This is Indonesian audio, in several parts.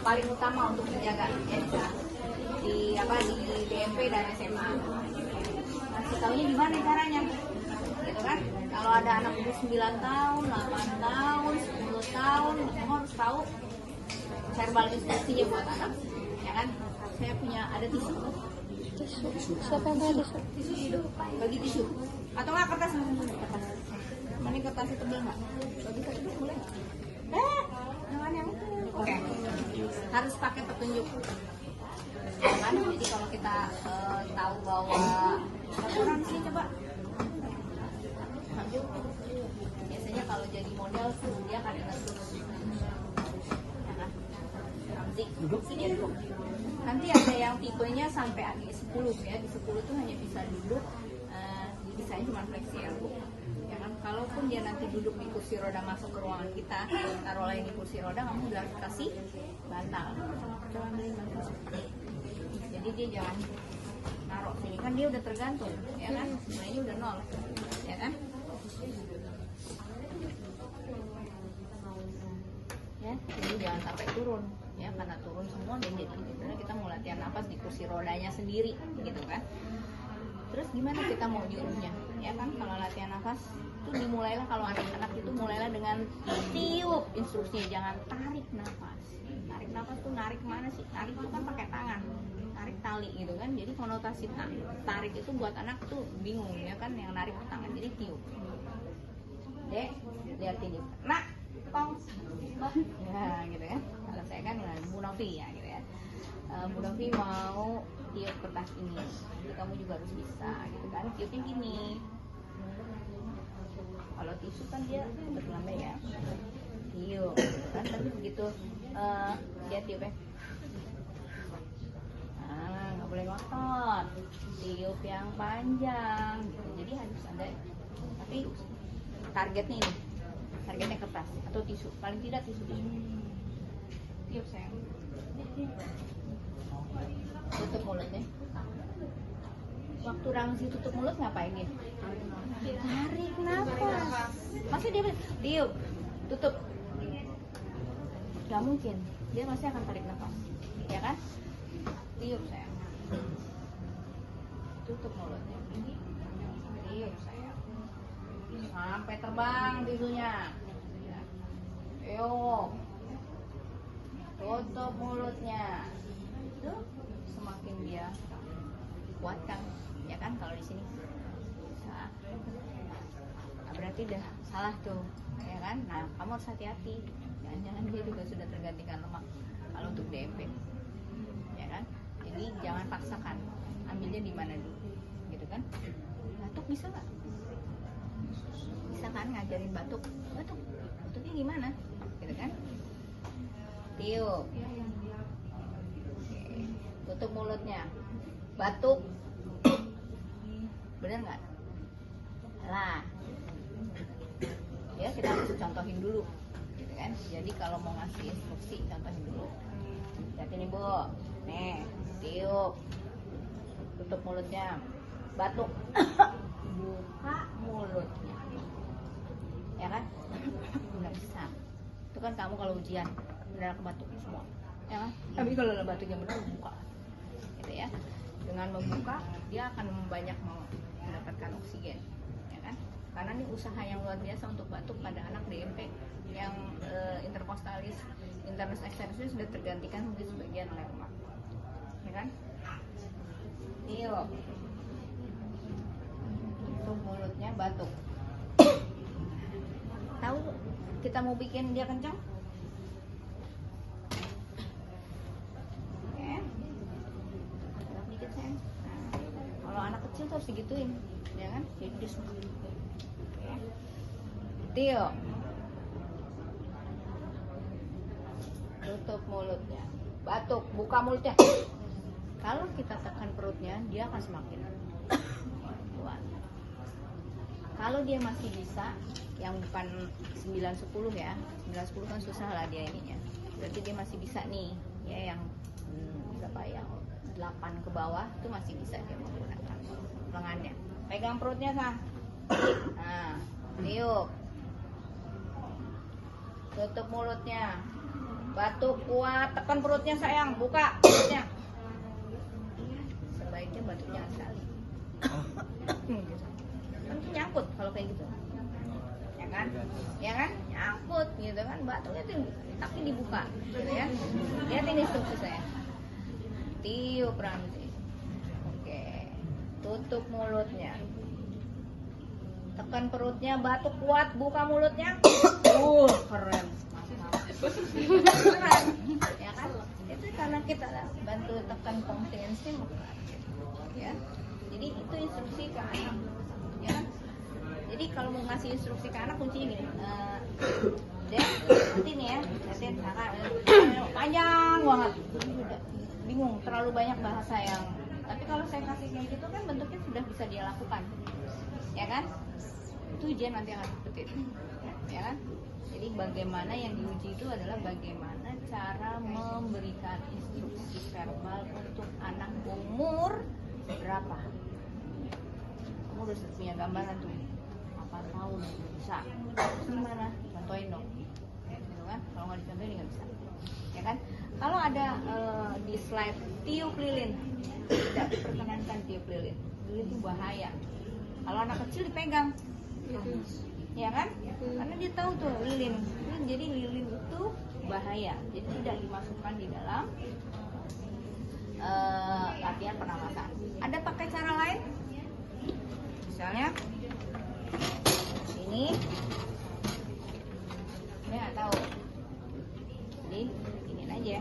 paling utama untuk dijaga ya, di DMP dan SMA. Kasih taunya gimana caranya, gitu kan? Kalau ada anak umur 9 tahun, 8 tahun, 10 tahun, kamu harus tahu verbal instruksinya buat anak, ya kan? Saya punya ada tisu. Siapa yang punya tisu? Tisu hidup, bagi tisu. Atau nggak kertas kertas. Mana kertasnya tebel nggak? Bagi tisu boleh nggak? Jangan yang itu. Oke. Harus pakai petunjuk. Kan? Jadi kalau kita tahu bahwa orang sini coba. Biasanya kalau jadi model dia akan ingat terus. Ya kan? Sini duduk. Nanti ada yang tipenya sampai di 10 ya. Di 10 tuh hanya bisa duduk, bisanya cuma fleksi elbow. Ya kan? Kalaupun dia nanti duduk di kursi roda masuk ke ruangan kita, taruh lagi di kursi roda, kamu udah kasih bantal. Coba ambilin bantal. Jadi dia jangan naruh sini, kan dia udah tergantung, ya kan? Nah ini udah 0, ya kan? Ya, jadi jangan sampai turun, ya karena turun semua dan jadi sebenarnya kita mau latihan nafas di kursi rodanya sendiri, gitu kan? Terus gimana kita mau nyuruhnya, ya kan? Kalau latihan nafas itu dimulailah kalau anak-anak itu mulailah dengan tiup instruksinya, jangan tarik nafas. Tarik nafas tuh narik mana sih? Tarik itu kan pakai tangan, tarik tali gitu kan. Jadi konotasi tarik itu buat anak tuh bingung ya kan, yang narik ke tangan, jadi tiup. Dek, liatin yuk. Nak, tong, ya gitu kan. Kalau saya kan Bu Novi ya gitu ya. Bu Novi mau tiup kertas ini, jadi kamu juga harus bisa gitu kan. Tiupnya gini. Kalau tisu kan dia berlambai ya, tiup gitu kan. Tapi begitu dia tiupnya, nggak boleh ngotot, tiup yang panjang gitu. Jadi harus ada, tapi targetnya ini, targetnya kertas atau tisu, paling tidak tisu. Tiup sayang, tutup mulutnya. Waktu Rangsi tutup mulut ngapain dia? Tarik nafas. Masa dia tiup, tutup? Gak mungkin, dia masih akan tarik nafas, ya kan? Tiup sayang, tutup mulutnya. Tiup sayang, sampai terbang tisunya. Ayo, tutup mulutnya. Tuh, semakin dia kuatkan, ya kan? Kalau di sini, nah, berarti udah salah tuh, ya kan? Nah, kamu harus hati-hati. Jangan-jangan dia juga sudah tergantikan lemak kalau untuk DMP, ya kan? Jadi jangan paksakan, ambilnya di mana dulu, gitu kan? Batuk bisa nggak? Bisa kan ngajarin batuk, batuknya gimana, gitu kan? Tiup, tutup mulutnya, batuk, bener nggak? Lah, ya kita harus contohin dulu. Kan? Jadi kalau mau ngasih instruksi, contohin dulu. Lihat ini Bu, nih, tiup, tutup mulutnya, batuk, buka mulutnya, ya kan? Nggak bisa. Itu kan kamu kalau ujian benar kebatuk semua, ya kan? Tapi kalau batuknya benar buka, gitu ya. Dengan membuka dia akan banyak mendapatkan oksigen, ya kan? Karena ini usaha yang luar biasa untuk batuk pada anak DMP yang interkostalis, internus externus sudah tergantikan di sebagian oleh lemak, ya kan? Tiup, tutup mulutnya, batuk. Tahu kita mau bikin dia kencang? Oke, dikit sayang. Kalau anak kecil tuh harus digituin, ya kan? Jadi dia suka. Tiup, tutup mulutnya, batuk, buka mulutnya. Kalau kita tekan perutnya, dia akan semakin kuat. Kalau dia masih bisa, yang bukan 9-10 ya, 9-10 kan susah lah dia ininya. Berarti dia masih bisa nih, ya yang berapa ya, 8 ke bawah itu masih bisa dia menggunakan lengannya. Pegang perutnya sah. Nah, tiup, tutup mulutnya, batuk kuat, tekan perutnya sayang, buka perutnya. Sebaiknya batuknya sekali. Gitu. Nanti nyangkut kalau kayak gitu. Ya kan? Ya kan? Nyangkut gitu kan, batuknya tinggi, tapi dibuka gitu ya. Lihat ini instruksi saya. Tiup Ramzi. Oke. Tutup mulutnya. Tekan perutnya, batuk kuat, buka mulutnya. Keren. Keren. Ya kan? Itu karena kita bantu tekan kompetensi ya. Jadi itu instruksi ke anak. Ya kan? Jadi kalau mau ngasih instruksi ke anak kuncinya gini. Dek, nanti nih ya, liatin panjang banget. Udah bingung, terlalu banyak bahasa yang. Tapi kalau saya kasih kayak gitu kan bentuknya sudah bisa dia lakukan. Ya kan? Itu ujian nanti akan seperti itu. Ya kan? Jadi bagaimana yang diuji itu adalah bagaimana cara memberikan instruksi verbal untuk anak umur berapa. Kamu udah punya gambaran tuh 4 tahun bisa. Terus gimana? Contohin dong. Gitu kan? Kalau nggak dicontohin nggak bisa. Ya kan? Kalau ada di slide tiup lilin, tidak diperkenankan tiup lilin. Lilin itu bahaya. Kalau anak kecil dipegang, ya kan? Karena dia tahu tuh lilin. Jadi lilin itu bahaya. Jadi tidak dimasukkan di dalam latihan pernapasan. Ada pakai cara lain? Misalnya ini nggak tahu. Jadi ini aja.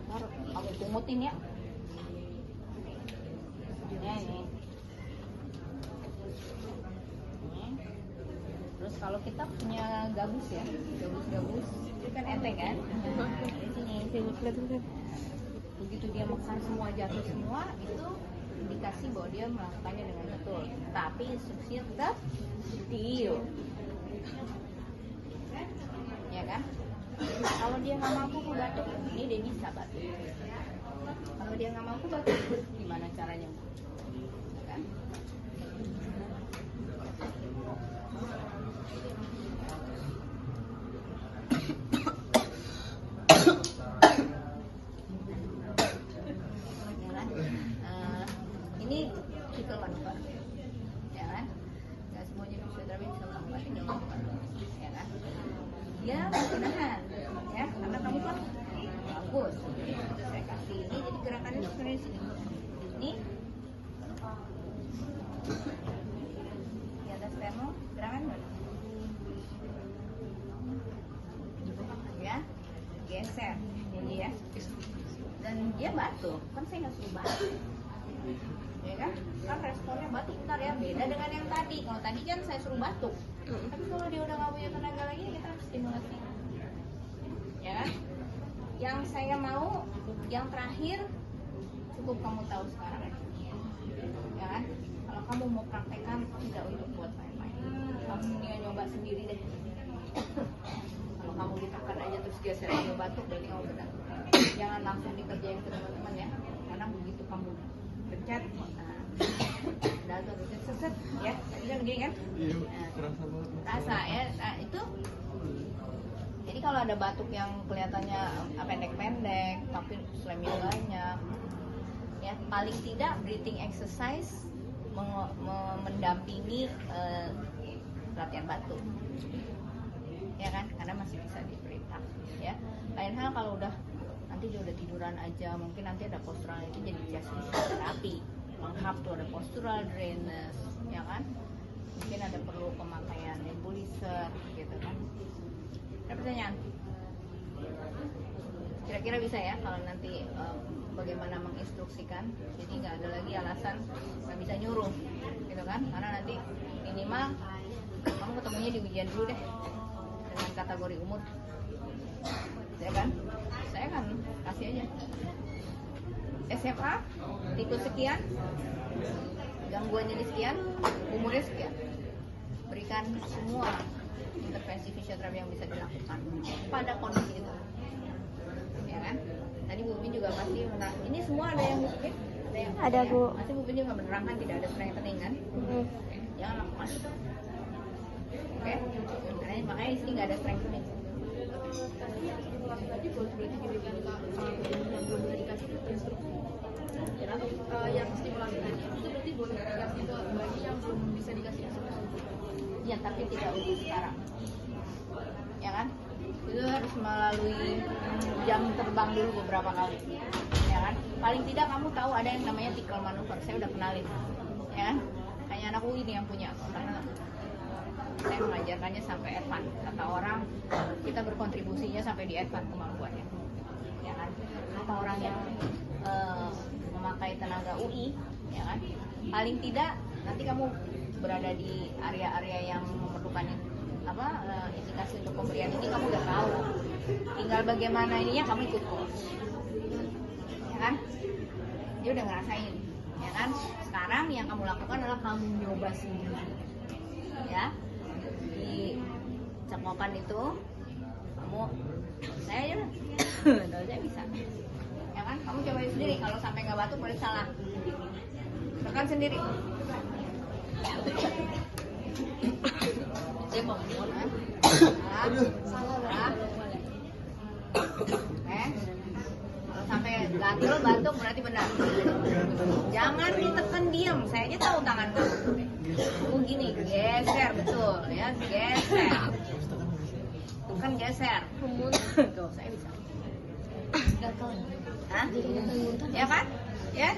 Ntar kamu pungutin ya. Ini. Terus kalau kita punya gabus ya, gabus itu kan enteng kan? Di sini. Begitu dia makan semua jatuh semua, itu indikasi bahwa dia melakukannya dengan betul. Tapi instruksinya tetap tiup. Ya kan? Kalau dia nggak mampu batuk, ini dia bisa batuk. Kalau dia nggak mampu batuk, gimana caranya? Ya kan? Ini cikal bakal, ya kan? Nggak semuanya fisioterapi bisa melakukan ini, ya kan? Dia masih nahan, ya, karena kamu kan bagus. Terus saya kasih ini, jadi gerakannya sebenarnya di sini. Ini di atas sternum, gerakan ya, geser, ini ya. Dan dia batuk, kan saya nggak suruh batuk. Ya kan responnya batuk ntar ya, beda dengan yang tadi. Kalau tadi kan saya suruh batuk, tapi kalau dia udah nggak punya tenaga lagi, kita harus stimulasi, ya kan? Yang saya mau, yang terakhir cukup kamu tahu sekarang, ya kan? Kalau kamu mau praktekkan, tidak untuk buat main-main, kamu mendingan nyoba sendiri deh. Kalau kamu ditekan aja terus geser aja batuk, berarti kamu benar. Jangan langsung dikerjain ke teman-teman ya, karena begitu kamu pencet, udah tuh set, ya, tadi kan gini kan? Rasa ya, nah itu. Jadi kalau ada batuk yang kelihatannya pendek-pendek, tapi phlegmnya banyak, ya paling tidak breathing exercise mendampingi latihan batuk, ya kan? Karena masih bisa diperintah, ya. Lain hal kalau udah nanti dia udah tiduran aja, mungkin nanti ada postural itu jadi chest terapi lengkap tuh, ada postural drainage, ya kan? Mungkin ada perlu pemakaian nebulizer gitu kan. Ada pertanyaan? Kira-kira bisa ya kalau nanti bagaimana menginstruksikan, jadi nggak ada lagi alasan nggak bisa nyuruh gitu kan, karena nanti minimal kamu ketemunya di ujian dulu deh dengan kategori umur, ya kan? Saya kan kasih aja SMA tipe sekian, gangguannya di sekian, umurnya sekian, berikan semua intervensi fisioterapi yang bisa dilakukan pada kondisi itu, ya kan? Tadi Bu Min juga pasti ini semua ada yang mungkin ada yang Bu. Pasti Bu Min juga menerangkan tidak ada strengthening kan? Oke. Jangan lakukan itu. Oke. Karena sih nggak ada strengthening. Tadi berarti gini kan Kak, yang belum dikasih instruksi yang stimulasi tadi itu berarti boleh dikasih ke bayi yang belum bisa dikasih instruksi. Ya tapi tidak untuk sekarang, ya kan? Itu harus melalui jam terbang dulu beberapa kali, ya kan? Paling tidak kamu tahu ada yang namanya tickle maneuver, saya udah kenalin, ya kan? Hanya anak UI ini yang punya, karena saya mengajarkannya sampai advance. Kata orang kita berkontribusinya sampai di advance kemampuannya, ya kan? Kata orang yang memakai tenaga UI, ya kan? Paling tidak nanti kamu berada di area-area yang memerlukan indikasi untuk pemberian ini kamu udah tahu. Tinggal bagaimana ininya kamu ikut course, ya kan? Dia udah ngerasain, ya kan? Sekarang yang kamu lakukan adalah kamu nyoba sendiri, ya. Di cekokan itu kamu saya aja lah. Saya bisa, ya kan? Kamu cobain sendiri. Kalau sampai nggak batuk boleh salah, tekan sendiri. Dia mau kan? Salah. Kalau sampai gatel batuk berarti benar. Jangan ditekan diam. Saya aja tahu tangan kamu. Gini, geser betul ya, geser. Tekan geser. Tuh, saya bisa. Hah? Ya kan? Ya,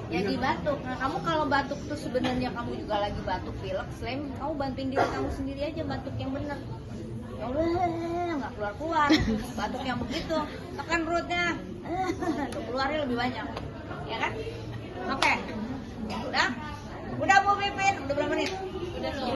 jadi batuk. Nah, kamu kalau batuk tuh sebenarnya kamu juga lagi batuk pilek, selain kamu bantuin diri kamu sendiri aja batuk yang benar. Ya udah, nggak keluar. Batuk yang begitu, tekan perutnya, tuh keluarnya lebih banyak, ya kan? Oke, udah Bu Pipin, udah berapa menit? Udah.